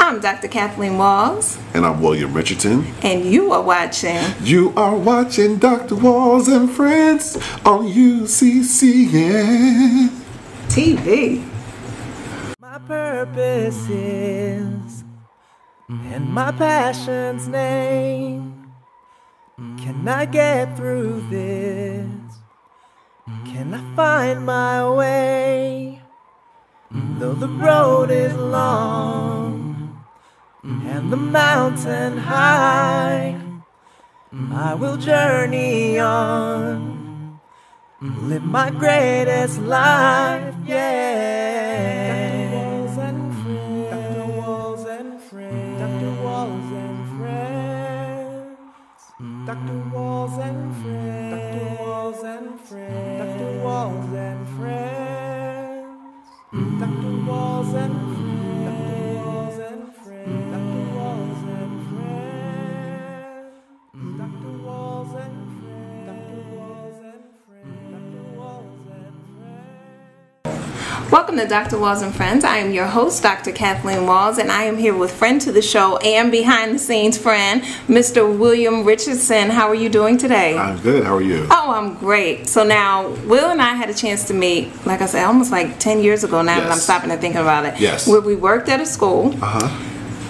I'm Dr. Kathleen Walls. And I'm William Richardson. And you are watching. You are watching Dr. Walls and Friends on Uccn TV. My purpose is in my passion's name. Can I get through this? Can I find my way? Though the road is long and the mountain high, I will journey on, live my greatest life, yeah. Dr. Walls and Friends, Dr. Walls and Friends, Dr. Walls and Friends, Dr. Walls and Friends, Dr. Walls and Friends, Dr. Walls and Friends, Dr. Walls and Friends, Dr. Walls and Friends, Dr. Walls and Friends, Dr. Walls and Friends, Dr. Walls and Friends. Welcome to Dr. Walls and Friends. I am your host, Dr. Kathleen Walls, and I am here with friend to the show and behind the scenes friend, Mr. William Richardson. How are you doing today? I'm good. How are you? Oh, I'm great. So now, Will and I had a chance to meet, like I said, almost like 10 years ago now that I'm stopping and thinking about it. Yes. Where we worked at a school.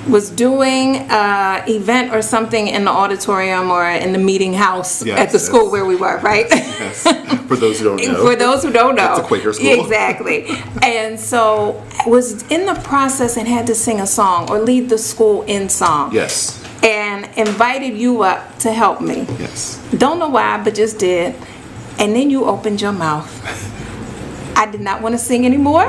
Was doing an event or something in the auditorium or in the meeting house at the school where we were, right? Yes. For those who don't know. For those who don't know. It's a Quaker school. Exactly. And so was in the process and had to sing a song or lead the school in song. Yes. And invited you up to help me. Yes. Don't know why, but just did. And then you opened your mouth. I did not want to sing anymore.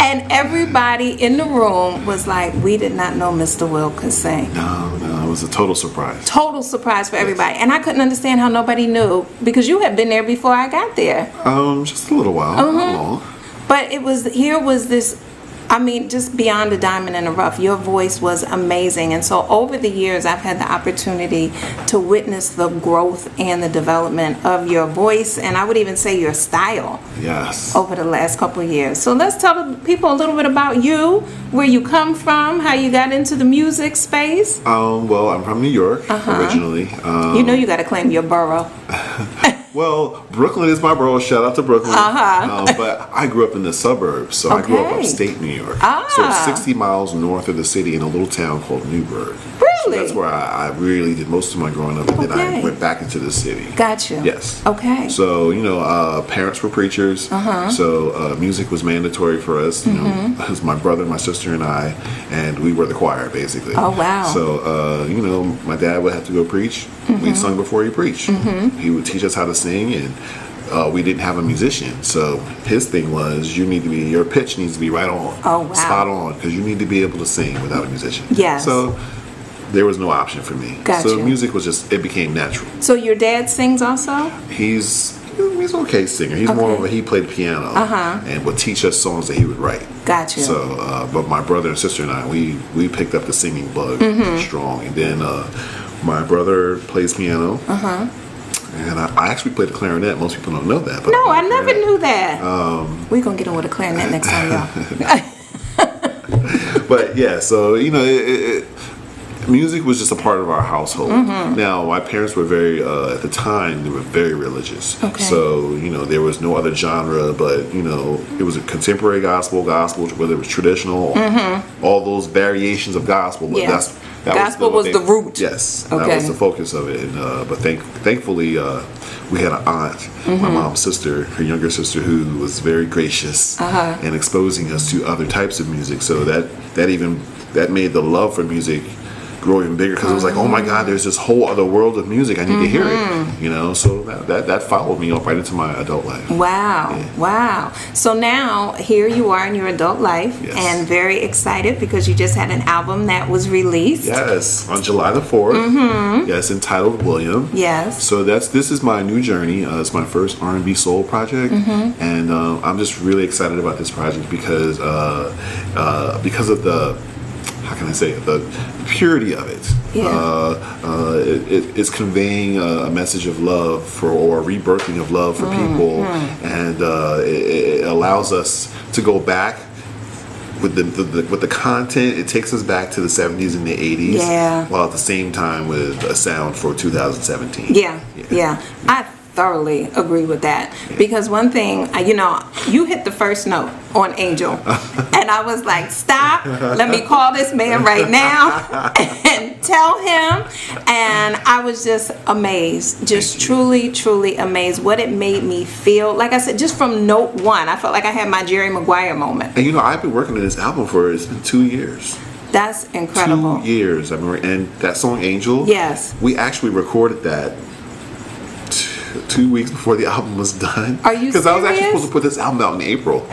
And everybody in the room was like, we did not know Mr. Will could sing. No, it was a total surprise. Total surprise for everybody. And I couldn't understand how nobody knew because you had been there before I got there. Just a little while. Not long. But it was, here was this, I mean, just beyond a diamond in the rough. Your voice was amazing. And so over the years, I've had the opportunity to witness the growth and the development of your voice, and I would even say your style. Yes. Over the last couple of years. So let's tell the people a little bit about you, where you come from, how you got into the music space. Well, I'm from New York originally. You know you got to claim your borough. Well, Brooklyn is my borough. Shout out to Brooklyn. But I grew up in the suburbs, so I grew up upstate New York. So it's 60 miles north of the city in a little town called Newburgh. Really? So that's where I really did most of my growing up, and then I went back into the city. Gotcha. Yes. Okay. So, parents were preachers, so music was mandatory for us. You know, it was my brother, my sister, and we were the choir, basically. Oh, wow. So, my dad would have to go preach. We sung before he preached. He would teach us how to sing, and we didn't have a musician, so his thing was your pitch needs to be right on, spot on, because you need to be able to sing without a musician. Yes. So there was no option for me. Gotcha. So music was it became natural. So your dad sings also? He's an okay singer. He's more of he played piano and would teach us songs that he would write. Gotcha. So, but my brother and sister and I, we picked up the singing bug strong, and then my brother plays piano. And I actually played the clarinet. Most people don't know that. But no, I never knew that. We're going to get on with the clarinet next time, y'all. But yeah, so, music was just a part of our household. Now, my parents were at the time, they were very religious. Okay. So, there was no other genre, but, it was a contemporary gospel, whether it was traditional, all those variations of gospel. But that gospel was the root. Yes, that was the focus of it. And, but thankfully, we had an aunt, my mom's sister, her younger sister, who was very gracious in exposing us to other types of music. So that made the love for music grow even bigger, because it was like, oh my God, there's this whole other world of music. I need to hear it. So that followed me up right into my adult life. Wow. Yeah. Wow. So now here you are in your adult life, and very excited because you just had an album that was released. Yes, on July the 4th. Yes, entitled William. Yes. So this is my new journey. It's my first R&B soul project, and I'm just really excited about this project because of the, how can I say it, the purity of it. It's conveying a message of love or a rebirthing of love for people, and it allows us to go back with the content, it takes us back to the 70s and the 80s. Yeah. While at the same time with a sound for 2017. Yeah. I thoroughly agree with that, because one thing, you hit the first note on Angel, and I was like, stop, let me call this man right now and tell him. And I was just amazed, just truly amazed what it made me feel. Like I said, just from note one, I felt like I had my Jerry Maguire moment. And I've been working on this album it's been 2 years. That's incredible. 2 years. And that song Angel, yes, we actually recorded that 2 weeks before the album was done. Are you serious? Because I was actually supposed to put this album out in April,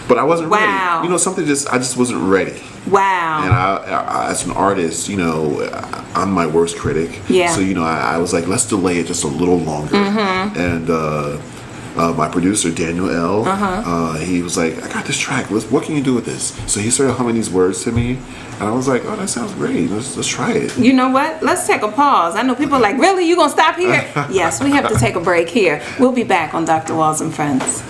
but I wasn't ready. I just wasn't ready. Wow. And I as an artist, I'm my worst critic. Yeah. So I was like, let's delay it just a little longer. And my producer Daniel L. He was like, I got this track. What can you do with this? So he started humming these words to me, and I was like, oh, that sounds great. Let's try it. You know what? Let's take a pause. I know people are like, really? You gonna stop here? Yes, we have to take a break here. We'll be back on Dr. Walls and Friends.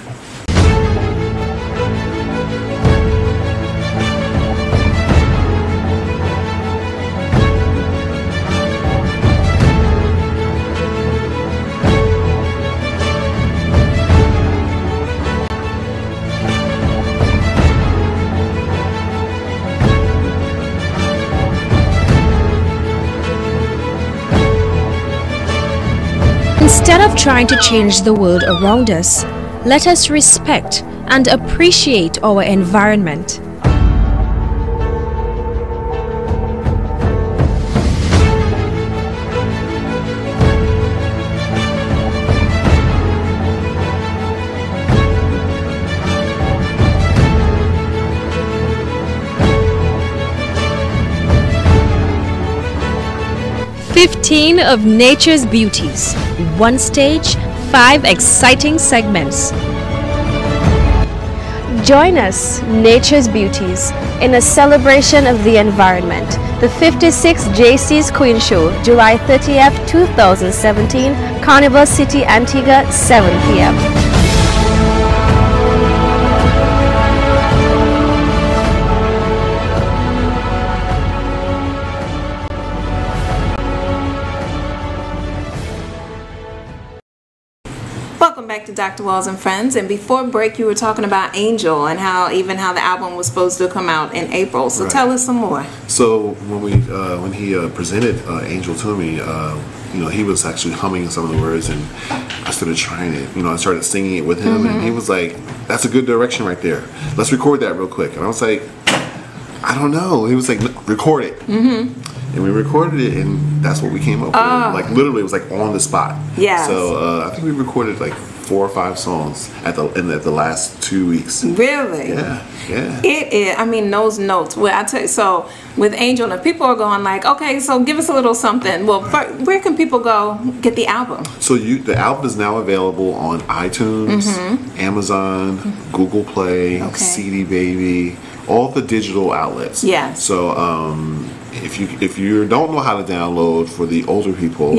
Instead of trying to change the world around us, let us respect and appreciate our environment. "15 of nature's beauties, one stage, 5 exciting segments." Join us, Nature's Beauties, in a celebration of the environment. The 56th JC's Queen Show, July 30th, 2017, Carnival City, Antigua, 7 p.m. Welcome back to Dr. Walls and Friends. And before break, you were talking about Angel and how the album was supposed to come out in April. So tell us some more. So when he presented Angel to me, he was actually humming some of the words, and I started trying it. I started singing it with him, and he was like, "That's a good direction right there. Let's record that real quick." And I was like, "I don't know." He was like, "Record it." And we recorded it, and that's what we came up with. Like literally, it was like on the spot. Yeah. So I think we recorded like 4 or 5 songs at the last 2 weeks. Really? Yeah. It is. I mean, those notes. Well, I tell you. So with Angel, if people are going like, okay, so give us a little something. Well, where can people go get the album? So the album is now available on iTunes, Amazon, Google Play, CD Baby, all the digital outlets. Yeah. So if you don't know how to download, for the older people,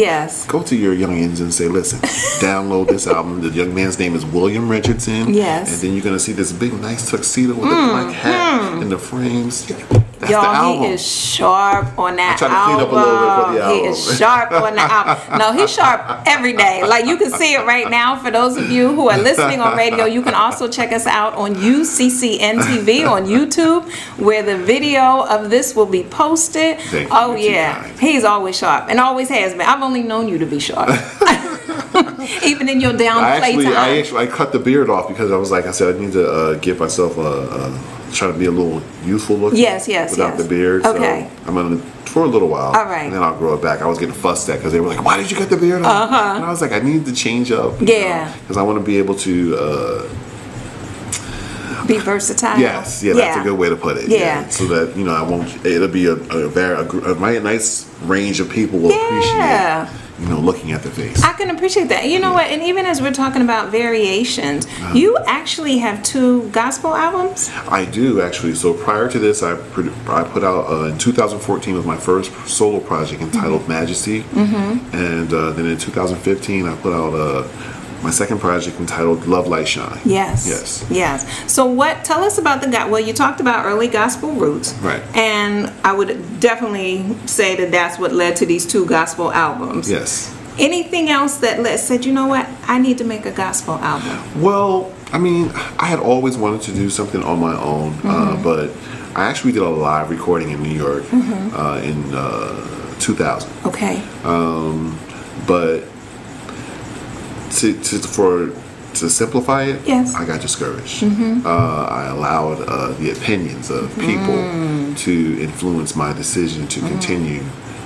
go to your youngins and say, listen, download this album. The young man's name is William Richardson. Yes. And then you're going to see this big, nice tuxedo with the black hat and the frames. That's Y'all, the album. he is sharp on that I try to clean up a little bit for the album. He is sharp on the album. No, he's sharp every day. Like, you can see it right now. For those of you who are listening on radio, you can also check us out on UCCN TV on YouTube, where the video of this will be posted. Thank you, he's always sharp and always has been. I've only known you to be sharp. Even in your play time. I cut the beard off because I was like, I said, I need to give myself try to be a little youthful looking. Yes. Without the beard. Okay. So I'm gonna for a little while. All right. And then I'll grow it back. I was getting fussed at because they were like, "Why did you cut the beard off?" And I was like, I need to change up. Because I want to be able to. Be versatile. Yes, that's a good way to put it. Yeah. So that I won't. It'll be a nice range of people will appreciate. Looking at the face. I can appreciate that. You know what? And even as we're talking about variations, you actually have 2 gospel albums? I do, actually. So prior to this, I put out, in 2014 was my first solo project entitled Majesty. And then in 2015, I put out my second project entitled Love Light Shine. Yes. So tell us about well, you talked about early gospel roots. Right. And I would definitely say that that's what led to these 2 gospel albums. Yes. Anything else that said, you know what, I need to make a gospel album? Well, I mean, I had always wanted to do something on my own, but I actually did a live recording in New York in 2000. Okay. But to simplify it, yes. I got discouraged. I allowed the opinions of people to influence my decision to continue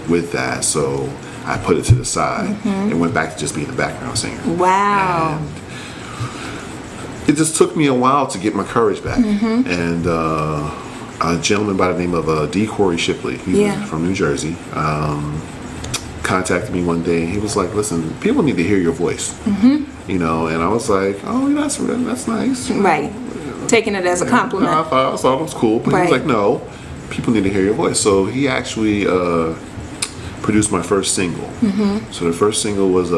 with that. So I put it to the side and went back to just being a background singer. Wow. And it just took me a while to get my courage back. And a gentleman by the name of D. Corey Shipley, he was from New Jersey, contacted me one day, and he was like, listen, people need to hear your voice. You know, and I was like, oh, that's nice. Right. Taking it as a compliment. I thought it was cool, but he was like, no, people need to hear your voice. So he actually produced my first single. So the first single was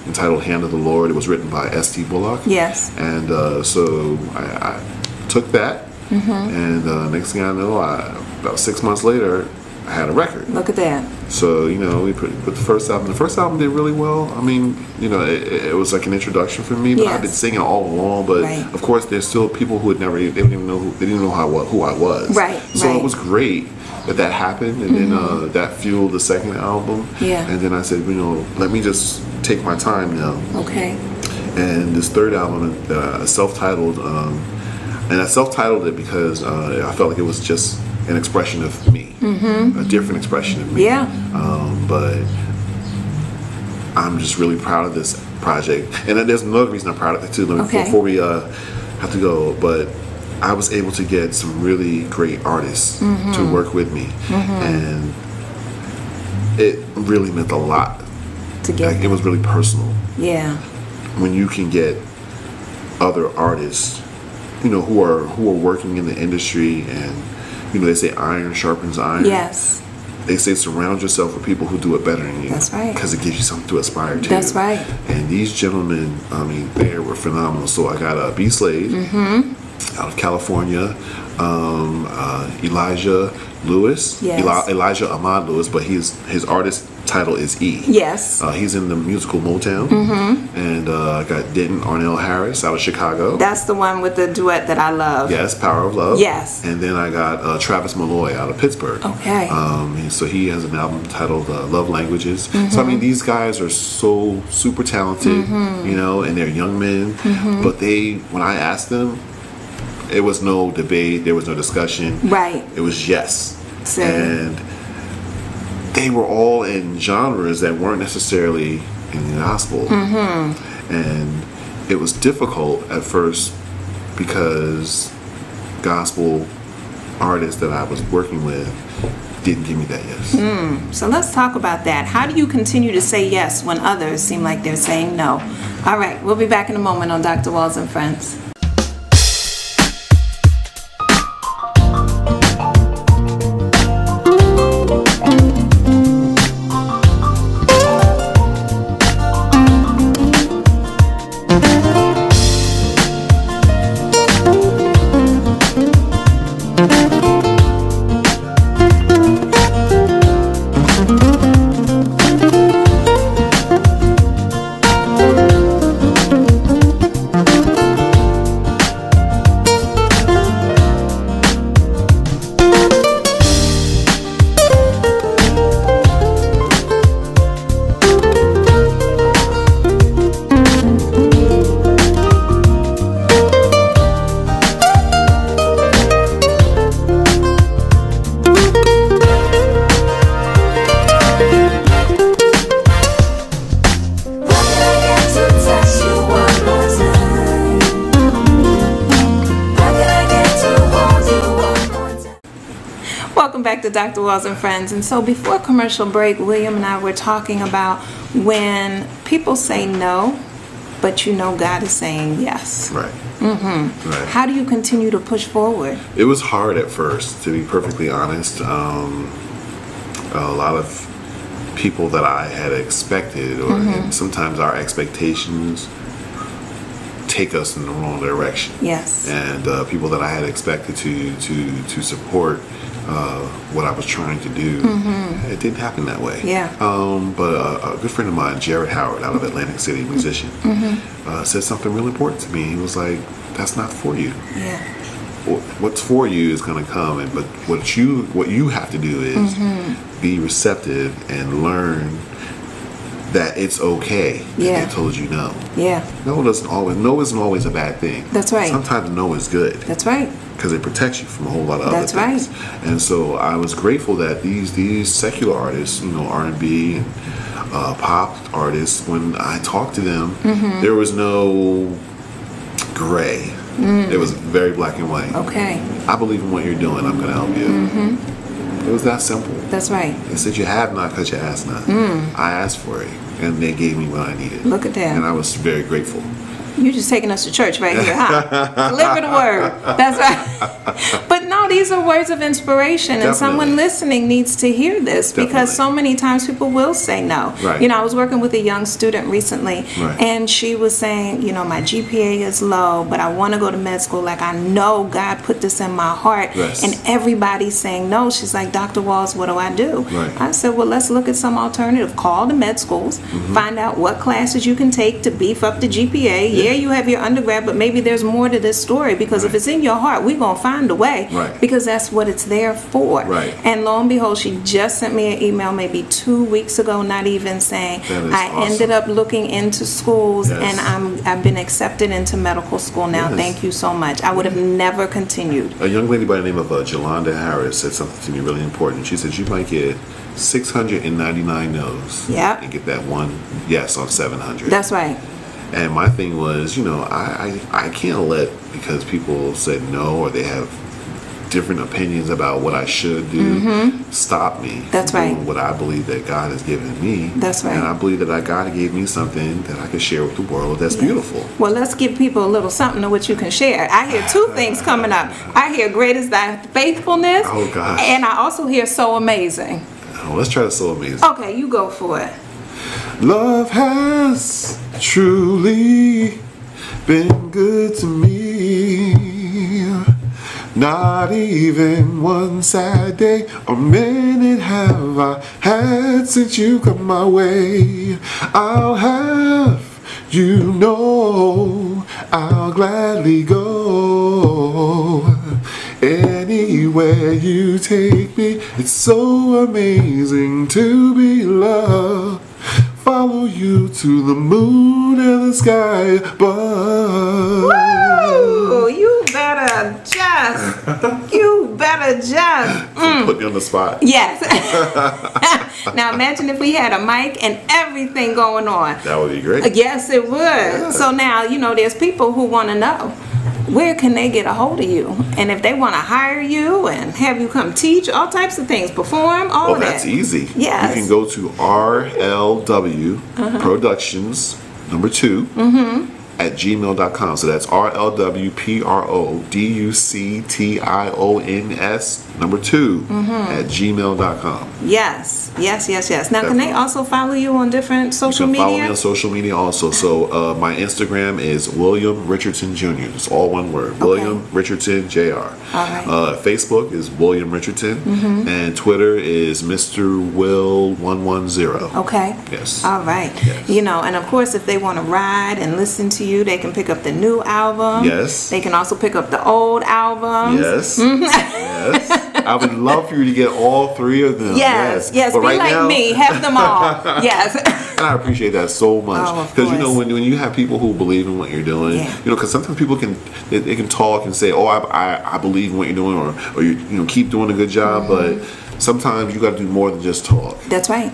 entitled Hand of the Lord. It was written by S.T. Bullock. Yes. And so I took that, and next thing I know, about 6 months later, I had a record. Look at that. So, you know, we put the first album. The first album did really well. I mean, you know, it was like an introduction for me. But I've been singing all along. But of course, there's still people who had never, they didn't know who I was. Right. So it was great that happened, and then that fueled the second album. Yeah. And then I said, you know, let me just take my time now. Okay. And this third album, self-titled, and I self-titled it because I felt like it was just an expression of me, a different expression of me. Yeah. But I'm just really proud of this project, and there's another reason I'm proud of it too. Before we have to go, but I was able to get some really great artists to work with me, and it really meant a lot. It was really personal. Yeah. When you can get other artists, you know, who are working in the industry, and you know, they say iron sharpens iron. Yes. They say surround yourself with people who do it better than you. That's right. Because it gives you something to aspire to. That's right. And these gentlemen, I mean, they were phenomenal. So I got B. Slade out of California, Elijah Lewis, Elijah Ahmad Lewis, but his artist title is E. Yes. He's in the musical Motown. And I got Denton Arnell Harris out of Chicago. That's the one with the duet that I love. Yes, Power of Love. Yes. And then I got Travis Malloy out of Pittsburgh. Okay. So he has an album titled Love Languages. So I mean, these guys are so super talented, you know, and they're young men. But when I asked them, it was no debate, there was no discussion. Right. It was yes. Same. And they were all in genres that weren't necessarily in the gospel. And it was difficult at first because gospel artists that I was working with didn't give me that yes. So let's talk about that. How do you continue to say yes when others seem like they're saying no? All right, we'll be back in a moment on Dr. Walls and Friends. Back to Dr. Walls and Friends. And so before commercial break, William and I were talking about when people say no, but you know God is saying yes. Right. Right. How do you continue to push forward? It was hard at first, to be perfectly honest. A lot of people that I had expected, or and sometimes our expectations take us in the wrong direction. Yes. And people that I had expected to support what I was trying to do, it didn't happen that way. Yeah. But a good friend of mine, Jared Howard, out of Atlantic City, musician, said something really important to me. He was like, "That's not for you. Yeah. What's for you is going to come, but what you have to do is be receptive and learn that it's okay if they told you no. Yeah. No isn't always a bad thing. That's right. Sometimes no is good. That's right. Because it protects you from a whole lot of other things. That's right. And so I was grateful that these secular artists, R&B and pop artists, when I talked to them, there was no gray. It was very black and white. Okay. I believe in what you're doing. I'm going to help you. It was that simple. That's right. They said you have not because you asked not. I asked for it, and they gave me what I needed. Look at that. And I was very grateful. You're just taking us to church right here, huh? Deliver the word. That's right. But no, these are words of inspiration, and someone listening needs to hear this because so many times people will say no. Right. I was working with a young student recently, and she was saying, my GPA is low, but I want to go to med school. Like, I know God put this in my heart, and everybody's saying no. She's like, Dr. Walls, what do I do? Right. I said, well, let's look at some alternative. Call the med schools, find out what classes you can take to beef up the GPA. Yeah, you have your undergrad, but maybe there's more to this story because if it's in your heart, we're going to find a way because that's what it's there for. Right. And lo and behold, she just sent me an email maybe 2 weeks ago, not even saying, I ended up looking into schools and I've been accepted into medical school now. Thank you so much. I would have never continued. A young lady by the name of Jolanda Harris said something to me really important. She said you might get 699 no's and get that one yes on 700. That's right. And my thing was, I can't let, because people said no or they have different opinions about what I should do, stop me from doing what I believe that God has given me. That's right. And I believe that God gave me something that I can share with the world that's beautiful. Well, let's give people a little something to what you can share. I hear two things coming up. I hear great is thy faithfulness. Oh, gosh. And I also hear so amazing. Oh, let's try the so amazing. Okay, you go for it. Love has truly been good to me. Not even one sad day or minute have I had since you come my way. I'll have you know I'll gladly go anywhere you take me. It's so amazing to be loved. Follow you to the moon and the sky above. Woo! You better just. Put me on the spot. Yes. Now imagine if we had a mic and everything going on. That would be great. Yes, it would. Yeah. So now, there's people who want to know, where can they get a hold of you? And if they want to hire you and have you come teach, all types of things, perform, all that. Oh, that's easy. Yes. You can go to RLW Productions, number 2, at gmail.com. So that's RLWPRODUCTIONS, number 2, at gmail.com. Yes. Now, can they also follow you on different social media? Follow me on social media also. So my Instagram is William Richardson Jr. It's all one word. Okay. William Richardson Jr. All right. Facebook is William Richardson. And Twitter is Mr. Will 110. Okay. Yes. All right. Yes. And of course, if they want to ride and listen to you, they can pick up the new album. Yes. They can also pick up the old albums. Yes. Yes. I would love for you to get all 3 of them. Yes. But be like now, me, have them all. Yes. And I appreciate that so much because when you have people who believe in what you're doing, because sometimes people can talk and say, "Oh, I believe in what you're doing," or you keep doing a good job, but sometimes you got to do more than just talk. That's right.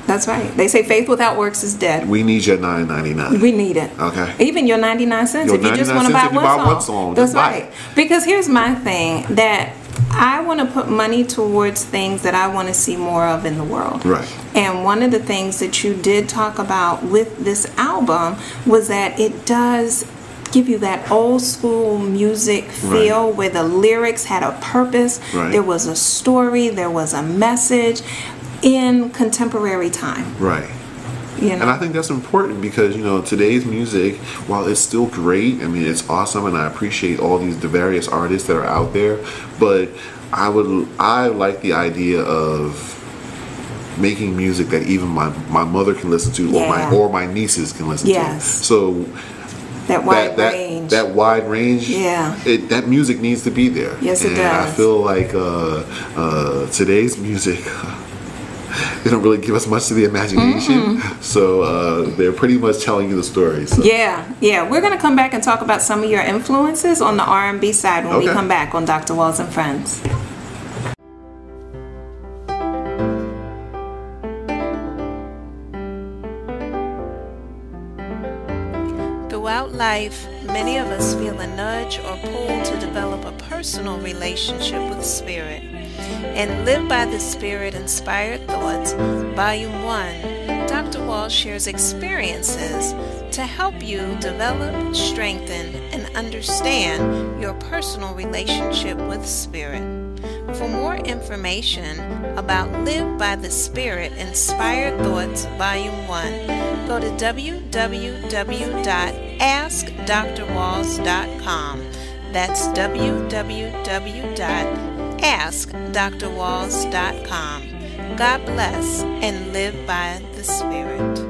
That's right. They say faith without works is dead. We need your $9.99. We need it. Okay. Even your 99 cents if you just want to buy one song. That's right. Because here's my thing, that I want to put money towards things that I want to see more of in the world. Right. And one of the things that you did talk about with this album was that it does give you that old school music feel where the lyrics had a purpose. Right. There was a story. There was a message in contemporary time. Right. And I think that's important because, you know, today's music, while it's still great, I mean, it's awesome, and I appreciate all the various artists that are out there, but I like the idea of making music that even my mother can listen to, or my nieces can listen to. So that wide range, that music needs to be there. Yes, it does. I feel like today's music, they don't really give us much to the imagination. So they're pretty much telling you the story. So. Yeah. We're going to come back and talk about some of your influences on the R&B side when we come back on Dr. Walls and Friends. Throughout life, many of us feel a nudge or pull to develop a personal relationship with Spirit. And Live by the Spirit Inspired Thoughts, Volume 1, Dr. Walls shares experiences to help you develop, strengthen, and understand your personal relationship with Spirit. For more information about Live by the Spirit Inspired Thoughts, Volume 1, go to www.askdrwalls.com. That's www.askdrwalls.com. God bless and live by the Spirit.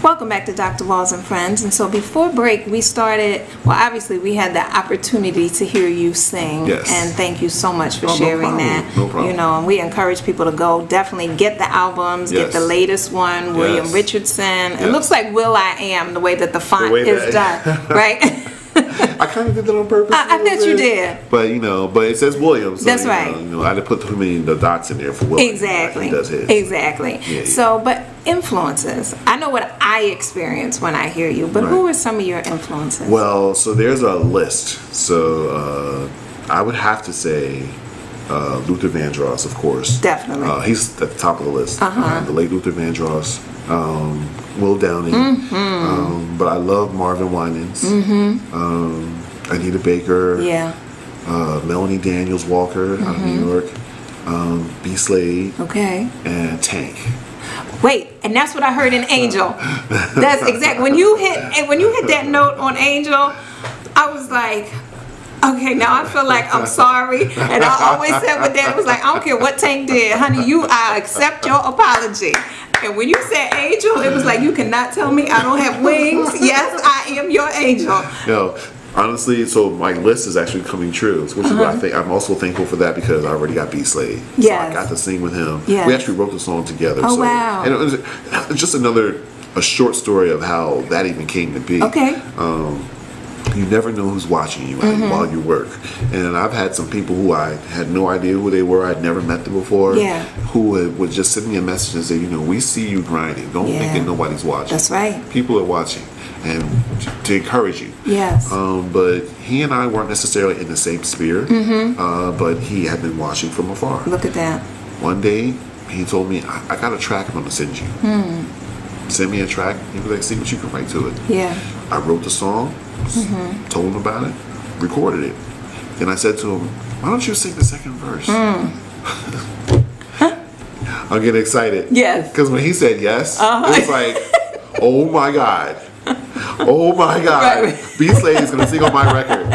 Welcome back to Dr. Walls and Friends. And so before break, we started, well, obviously we had the opportunity to hear you sing. Yes. And thank you so much for sharing that. No problem. You know, and we encourage people to go definitely get the albums, get the latest one, William Richardson. It looks like Will I Am, the way that the font is done, right? I kind of did that on purpose. I bet you did. But, you know, but it says William. So, That's right. You know, I had to put too many dots in there for William. Exactly. He does his. Exactly. Yeah. So, but influences. I know what I experience when I hear you, but who are some of your influences? Well, so there's a list. So I would have to say Luther Vandross, of course. Definitely. He's at the top of the list. The late Luther Vandross. Will Downing. But I love Marvin Winans. Anita Baker. Melanie Daniels Walker out of New York. B. Slade. And Tank. Wait, and that's what I heard in Angel. That's exactly when you hit that note on Angel, I was like, okay, now I feel like I'm sorry. And I always said with that, it was like, I don't care what Tank did, honey, I accept your apology. And when you said Angel, it was like, you cannot tell me I don't have wings. Yes, I am your angel. No, honestly, so my list is actually coming true, which is what I think. I'm also thankful for that because I already got B. Slade. So I got to sing with him. We actually wrote the song together. Oh, wow. And it was just a short story of how that even came to be. You never know who's watching you while you work. And I've had some people who I had no idea who they were. I'd never met them before. Who would just send me a message and say, you know, we see you grinding. Don't think that nobody's watching. That's right. People are watching. And to encourage you. But he and I weren't necessarily in the same sphere. But he had been watching from afar. Look at that. One day, he told me, I got a track I'm going to send you. Send me a track. He was like, see what you can write to it. I wrote the song. Told him about it, recorded it. Then I said to him, why don't you sing the second verse? I'm getting excited. Because when he said yes, it was like, oh my God. Oh my God. B. Slade is going to sing on my record.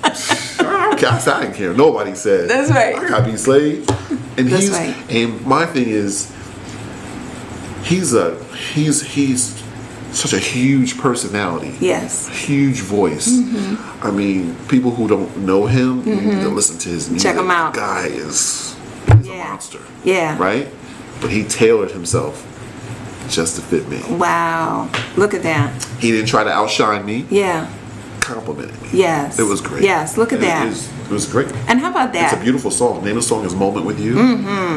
I didn't care. Nobody said. That's right. I got B. Slade. And and my thing is, he's such a huge personality. Huge voice. I mean, people who don't know him, you need to listen to his music. Check him out. Guy is a monster. Right? But he tailored himself just to fit me. Wow. Look at that. He didn't try to outshine me. Complimented me. It was great. Look at that. It was great. And how about that? It's a beautiful song. The name of the song is Moment With You.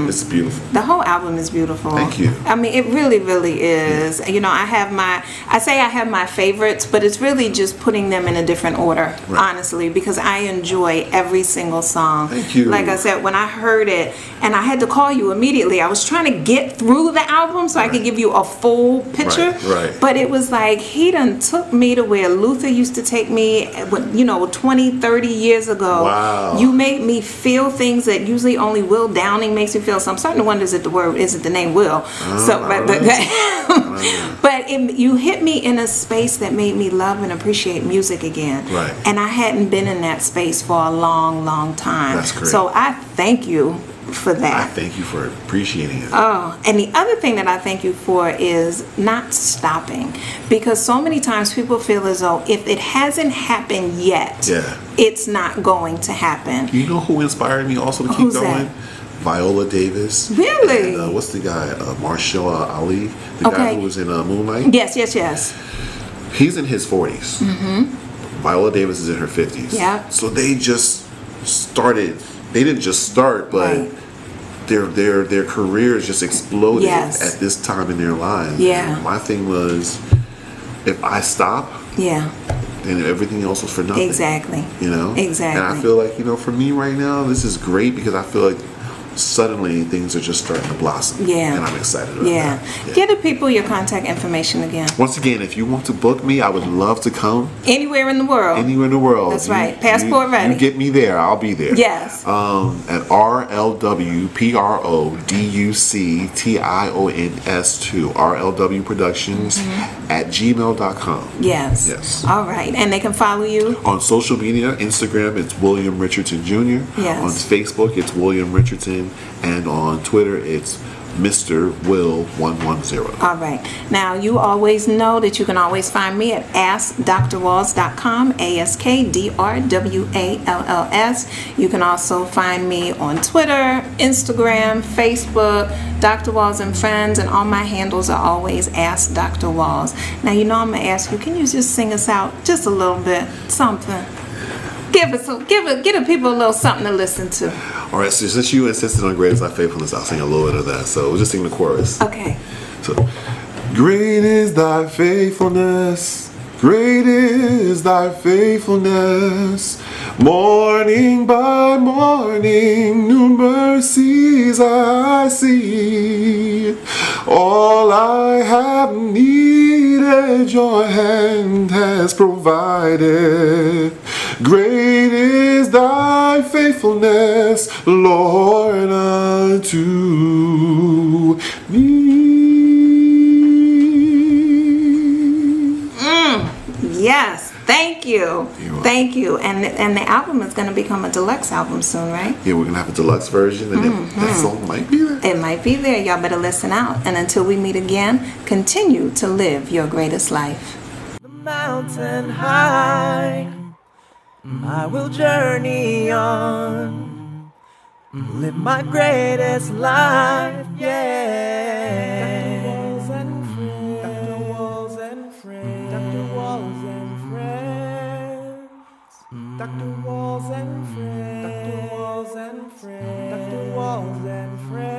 It's beautiful. The whole album is beautiful. Thank you. I mean, it really, really is. You know, I have my favorites, but it's really just putting them in a different order, honestly, because I enjoy every single song. Thank you. Like I said, when I heard it, and I had to call you immediately, I was trying to get through the album so I could give you a full picture. But it was like, he done took me to where Luther used to take me me, 20, 30 years ago. Wow. You made me feel things that usually only Will Downing makes me feel. So I'm starting to wonder, is it the name Will? But you hit me in a space that made me love and appreciate music again. Right. And I hadn't been in that space for a long, long time. That's great. So I thank you for that. I thank you for appreciating it. Oh, and the other thing that I thank you for is not stopping, because so many times people feel as though if it hasn't happened yet, it's not going to happen. You know who inspired me also to keep Who's going? that? Viola Davis. Really? And, what's the guy? Marshall Ali, the guy who was in Moonlight. Yes. He's in his 40s. Mm-hmm. Viola Davis is in her 50s. Yeah. So they just started. They didn't just start, but their careers just exploded at this time in their lives. Yeah. And my thing was, if I stop, then everything else was for nothing. Exactly. Exactly. And I feel like, for me right now, this is great because I feel like suddenly things are just starting to blossom. Yeah. And I'm excited about that. Yeah. Give the people your contact information again. Once again, if you want to book me, I would love to come. Anywhere in the world. Anywhere in the world. That's right. Passport ready. You get me there, I'll be there. Yes. At RLWPRODUCTIONS2, RLW Productions at gmail.com. Yes. All right. And they can follow you? On social media, Instagram, it's William Richardson Jr. Yes. On Facebook, it's William Richardson. And on Twitter, it's Mr. Will 110. All right. Now, you always know that you can always find me at AskDrWalls.com, AskDrWalls. You can also find me on Twitter, Instagram, Facebook, Dr. Walls and Friends, and all my handles are always Ask Dr. Walls. Now, I'm going to ask you, can you just sing us out just a little bit, something? Give the people a little something to listen to. All right, so since you insisted on Great is Thy Faithfulness, I'll sing a little bit of that. So we'll just sing the chorus. Okay. So, great is thy faithfulness, great is thy faithfulness. Morning by morning, new mercies I see. All I have needed, your hand has provided. Great is thy faithfulness, Lord, unto me. Yes, thank you. Thank you. And the album is going to become a deluxe album soon, right? Yeah, we're going to have a deluxe version, and that song might be there. It might be there. Y'all better listen out. And until we meet again, continue to live your greatest life. The mountain high, I will journey on, live my greatest life, yeah. Dr. Walls and friends, Dr. Walls and friends, Dr. Walls and friends, Dr. Walls and friends, Dr. Walls and friends, Dr. Walls and friends.